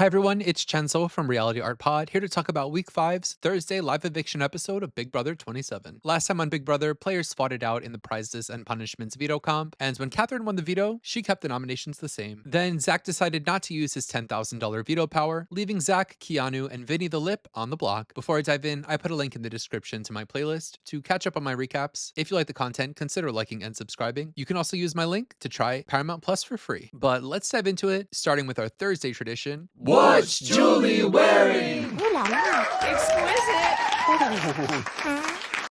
Hi everyone, it's Chenzo from RealityArtPod, here to talk about Week 5's Thursday live eviction episode of Big Brother 27. Last time on Big Brother, players fought it out in the prizes and punishments veto comp, and when Catherine won the veto, she kept the nominations the same. Then Zach decided not to use his $10,000 veto power, leaving Zach, Keanu, and Vinny the Lip on the block. Before I dive in, I put a link in the description to my playlist to catch up on my recaps. If you like the content, consider liking and subscribing. You can also use my link to try Paramount Plus for free. But let's dive into it, starting with our Thursday tradition. What's Julie wearing? Ooh la la. Exquisite!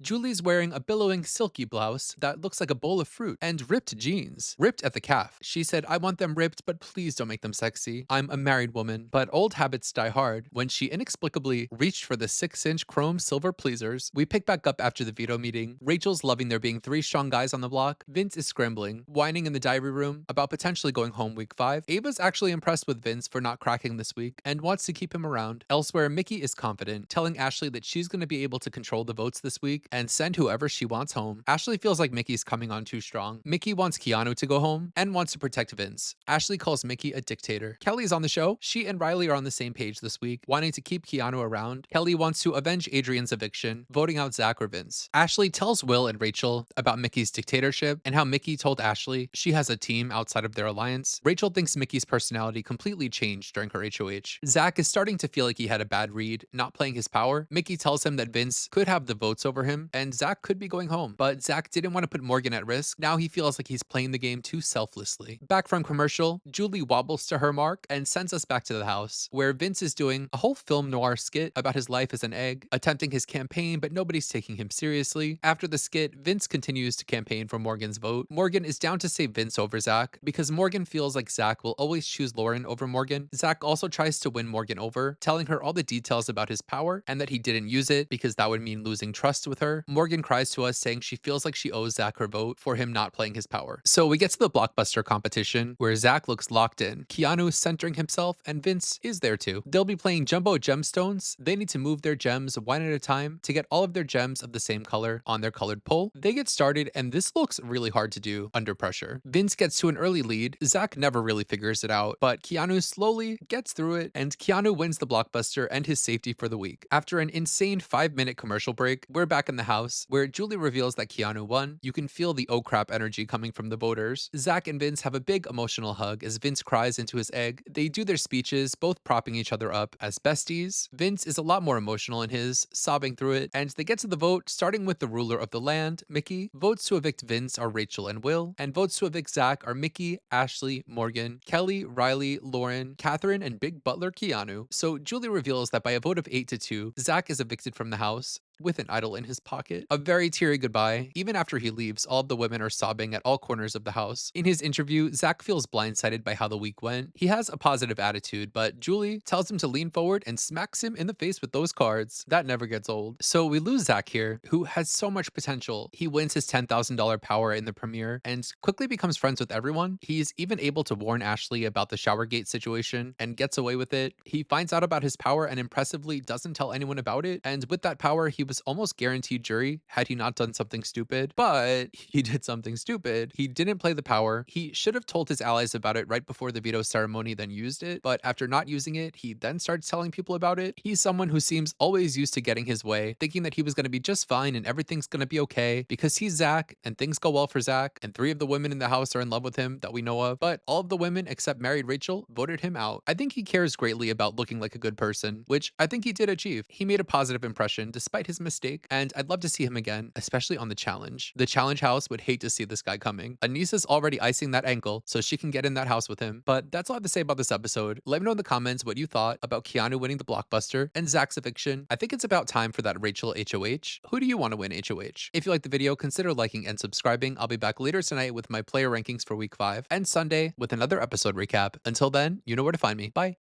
Julie's wearing a billowing silky blouse that looks like a bowl of fruit and ripped jeans. Ripped at the calf. She said, "I want them ripped, but please don't make them sexy. I'm a married woman." But old habits die hard when she inexplicably reached for the 6-inch chrome silver pleasers. We pick back up after the veto meeting. Rachel's loving there being 3 strong guys on the block. Vince is scrambling, whining in the diary room about potentially going home week 5. Ava's actually impressed with Vince for not cracking this week and wants to keep him around. Elsewhere, Mickey is confident, telling Ashley that she's going to be able to control the votes this week and send whoever she wants home. Ashley feels like Mickey's coming on too strong. Mickey wants Keanu to go home and wants to protect Vince. Ashley calls Mickey a dictator. Kelly's on the show. She and Riley are on the same page this week, wanting to keep Keanu around. Kelly wants to avenge Adrian's eviction, voting out Zach or Vince. Ashley tells Will and Rachel about Mickey's dictatorship and how Mickey told Ashley she has a team outside of their alliance. Rachel thinks Mickey's personality completely changed during her HOH. Zach is starting to feel like he had a bad read, not playing his power. Mickey tells him that Vince could have the votes over him, and Zach could be going home, but Zach didn't want to put Morgan at risk. Now he feels like he's playing the game too selflessly. Back from commercial, Julie wobbles to her mark and sends us back to the house, where Vince is doing a whole film noir skit about his life as an egg, attempting his campaign, but nobody's taking him seriously. After the skit, Vince continues to campaign for Morgan's vote. Morgan is down to save Vince over Zach, because Morgan feels like Zach will always choose Lauren over Morgan. Zach also tries to win Morgan over, telling her all the details about his power and that he didn't use it because that would mean losing trust with her. Morgan cries to us saying she feels like she owes Zach her vote for him not playing his power. So we get to the blockbuster competition where Zach looks locked in. Keanu is centering himself and Vince is there too. They'll be playing jumbo gemstones. They need to move their gems one at a time to get all of their gems of the same color on their colored pole. They get started and this looks really hard to do under pressure. Vince gets to an early lead. Zach never really figures it out, but Keanu slowly gets through it and Keanu wins the blockbuster and his safety for the week. After an insane 5-minute commercial break, we're back in the house where Julie reveals that Keanu won. You can feel the oh crap energy coming from the voters. Zach and Vince have a big emotional hug as Vince cries into his egg. They do their speeches, both propping each other up as besties. Vince is a lot more emotional in his, sobbing through it, and they get to the vote, starting with the ruler of the land, Mickey. Votes to evict Vince are Rachel and Will, and votes to evict Zach are Mickey, Ashley, Morgan, Kelly, Riley, Lauren, Catherine, and big butler Keanu. So Julie reveals that by a vote of 8-2, Zach is evicted from the house with an idol in his pocket. A very teary goodbye. Even after he leaves, all of the women are sobbing at all corners of the house. In his interview, Zach feels blindsided by how the week went. He has a positive attitude, but Julie tells him to lean forward and smacks him in the face with those cards. That never gets old. So we lose Zach here, who has so much potential. He wins his $10,000 power in the premiere and quickly becomes friends with everyone. He's even able to warn Ashley about the showergate situation and gets away with it. He finds out about his power and impressively doesn't tell anyone about it. And with that power, he was almost guaranteed jury had he not done something stupid, but he did something stupid. He didn't play the power. He should have told his allies about it right before the veto ceremony, then used it. But after not using it, he then starts telling people about it. He's someone who seems always used to getting his way, thinking that he was going to be just fine and everything's going to be okay because he's Zach and things go well for Zach. And 3 of the women in the house are in love with him that we know of. But all of the women except married Rachel voted him out. I think he cares greatly about looking like a good person, which I think he did achieve. He made a positive impression despite his mistake, and I'd love to see him again, especially on the challenge. The challenge house would hate to see this guy coming. Anissa's already icing that ankle, so she can get in that house with him. But that's all I have to say about this episode. Let me know in the comments what you thought about Keanu winning the blockbuster and Zach's eviction. I think it's about time for that Rachel HOH. Who do you want to win HOH? If you like the video, consider liking and subscribing. I'll be back later tonight with my player rankings for week 5 and Sunday with another episode recap. Until then, you know where to find me. Bye.